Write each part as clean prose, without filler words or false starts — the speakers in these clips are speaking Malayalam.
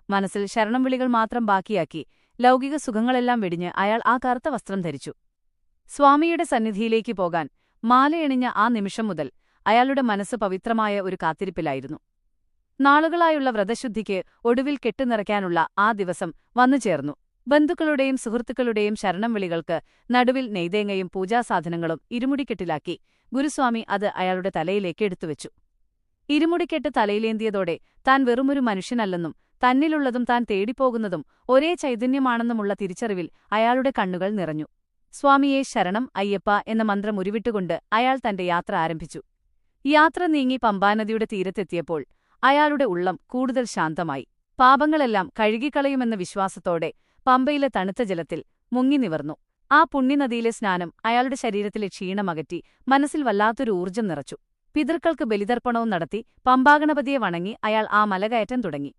മനസ്സിൽ ശരണം വിളികൾ മാത്രം ബാക്കിയാക്കി ലൗകിക സുഖങ്ങളെല്ലാം വെടിഞ്ഞ് അയാൾ ആ കറുത്ത വസ്ത്രം ധരിച്ചു. സ്വാമിയുടെ സന്നിധിയിലേക്ക് പോകാൻ മാലയണിഞ്ഞ ആ നിമിഷം മുതൽ അയാളുടെ മനസ്സ് പവിത്രമായ ഒരു കാത്തിരിപ്പിലായിരുന്നു. നാളുകളായുള്ള വ്രതശുദ്ധിക്ക് ഒടുവിൽ കെട്ടുനിറയ്ക്കാനുള്ള ആ ദിവസം വന്നുചേർന്നു. ബന്ധുക്കളുടെയും സുഹൃത്തുക്കളുടെയും ശരണം വിളികൾക്ക് നടുവിൽ നെയ്തേങ്ങയും പൂജാസാധനങ്ങളും ഇരുമുടിക്കെട്ടിലാക്കി ഗുരുസ്വാമി അത് അയാളുടെ തലയിലേക്ക് എടുത്തുവെച്ചു. ഇരുമുടിക്കെട്ട് തലയിലേന്തിയതോടെ താൻ വെറുമൊരു മനുഷ്യനല്ലെന്നും തന്നിലുള്ളതും താൻ തേടിപ്പോകുന്നതും ഒരേ ചൈതന്യമാണെന്നുമുള്ള തിരിച്ചറിവിൽ അയാളുടെ കണ്ണുകൾ നിറഞ്ഞു. സ്വാമിയെ ശരണം അയ്യപ്പ എന്ന മന്ത്രം ഉരുവിട്ടുകൊണ്ട് അയാൾ തന്റെ യാത്ര ആരംഭിച്ചു. യാത്ര നീങ്ങി പമ്പാനദിയുടെ തീരത്തെത്തിയപ്പോൾ അയാളുടെ ഉള്ളം കൂടുതൽ ശാന്തമായി. പാപങ്ങളെല്ലാം കഴുകിക്കളയുമെന്ന വിശ്വാസത്തോടെ പമ്പയിലെ തണുത്ത ജലത്തിൽ മുങ്ങി നിവർന്നു. ആ പുണ്യനദിയിലെ സ്നാനം അയാളുടെ ശരീരത്തിലെ ക്ഷീണമകറ്റി മനസ്സിൽ വല്ലാത്തൊരു ഊർജ്ജം നിറച്ചു. പിതൃക്കൾക്ക് ബലിതർപ്പണവും നടത്തി പമ്പാഗണപതിയെ വണങ്ങി അയാൾ ആ മലകയറ്റം തുടങ്ങി.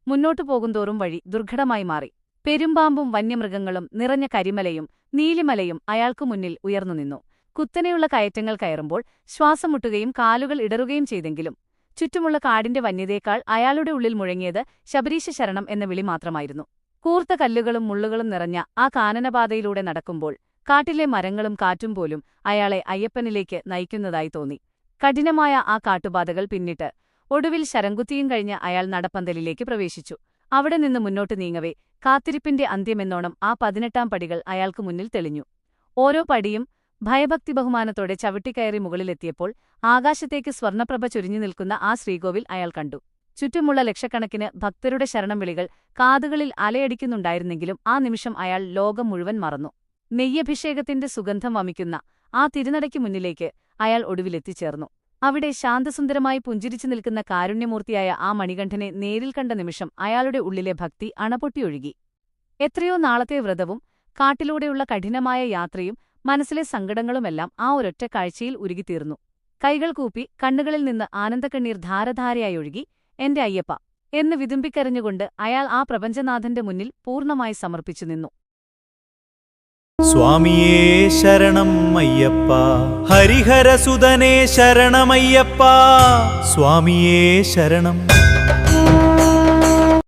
മുന്നോട്ടു പോകുന്തോറും വഴി ദുർഘടമായി മാറി. പെരുമ്പാമ്പും വന്യമൃഗങ്ങളും നിറഞ്ഞ കരിമലയും നീലിമലയും അയാൾക്കു മുന്നിൽ ഉയർന്നുനിന്നു. കുത്തനെയുള്ള കയറ്റങ്ങൾ കയറുമ്പോൾ ശ്വാസം മുട്ടുകയും കാലുകൾ ഇടറുകയും ചെയ്തെങ്കിലും ചുറ്റുമുള്ള കാടിന്റെ വന്യതയേക്കാൾ അയാളുടെ ഉള്ളിൽ മുഴങ്ങിയത് ശബരീശ ശരണം എന്ന വിളി മാത്രമായിരുന്നു. കൂർത്ത കല്ലുകളും മുള്ളുകളും നിറഞ്ഞ ആ കാനനപാതയിലൂടെ നടക്കുമ്പോൾ കാട്ടിലെ മരങ്ങളും കാറ്റും പോലും അയാളെ അയ്യപ്പനിലേക്ക് നയിക്കുന്നതായി തോന്നി. കഠിനമായ ആ കാട്ടുപാതകൾ പിന്നിട്ട് ഒടുവിൽ ശരംകുത്തിയും കഴിഞ്ഞ് അയാൾ നടപ്പന്തലിലേക്ക് പ്രവേശിച്ചു. അവിടെ നിന്ന് മുന്നോട്ട് നീങ്ങവേ കാത്തിരിപ്പിന്റെ അന്ത്യമെന്നോണം ആ 18 പടികൾ അയാൾക്ക് മുന്നിൽ തെളിഞ്ഞു. ഓരോ പടിയും ഭയഭക്തി ബഹുമാനത്തോടെ ചവിട്ടിക്കയറി മുകളിലെത്തിയപ്പോൾ ആകാശത്തേക്ക് സ്വർണ്ണപ്രഭ ചൊരിഞ്ഞു നിൽക്കുന്ന ആ ശ്രീകോവിൽ അയാൾ കണ്ടു. ചുറ്റുമുള്ള ലക്ഷക്കണക്കിന് ഭക്തരുടെ ശരണം വിളികൾ കാതുകളിൽ അലയടിക്കുന്നുണ്ടായിരുന്നെങ്കിലും ആ നിമിഷം അയാൾ ലോകം മുഴുവൻ മറന്നു. നെയ്യഭിഷേകത്തിന്റെ സുഗന്ധം വമിക്കുന്ന ആ തിരുനടയ്ക്ക് മുന്നിലേക്ക് അയാൾ ഒടുവിലെത്തിച്ചേർന്നു. അവിടെ ശാന്തസുന്ദരമായി പുഞ്ചിരിച്ചു നിൽക്കുന്ന കാരുണ്യമൂർത്തിയായ ആ മണികണ്ഠനെ നേരിൽ കണ്ട നിമിഷം അയാളുടെ ഉള്ളിലെ ഭക്തി അണപൊട്ടിയൊഴുകി. എത്രയോ നാളത്തെ വ്രതവും കാട്ടിലൂടെയുള്ള കഠിനമായ യാത്രയും മനസ്സിലെ സങ്കടങ്ങളുമെല്ലാം ആ ഒരൊറ്റ കാഴ്ചയിൽ ഉരുകിത്തീർന്നു. കൈകൾ കൂപ്പി കണ്ണുകളിൽ നിന്ന് ആനന്ദക്കണ്ണീർ ധാരധാരയായി ഒഴുകി. എന്റെ അയ്യപ്പ എന്ന് വിതുമ്പിക്കരഞ്ഞുകൊണ്ട് അയാൾ ആ പ്രപഞ്ചനാഥന്റെ മുന്നിൽ പൂർണ്ണമായി സമർപ്പിച്ചു നിന്നു. സ്വാമിയേ ശരണം അയ്യപ്പ, ഹരിഹരസുതനേ ശരണമയ്യപ്പ, സ്വാമിയേ ശരണം.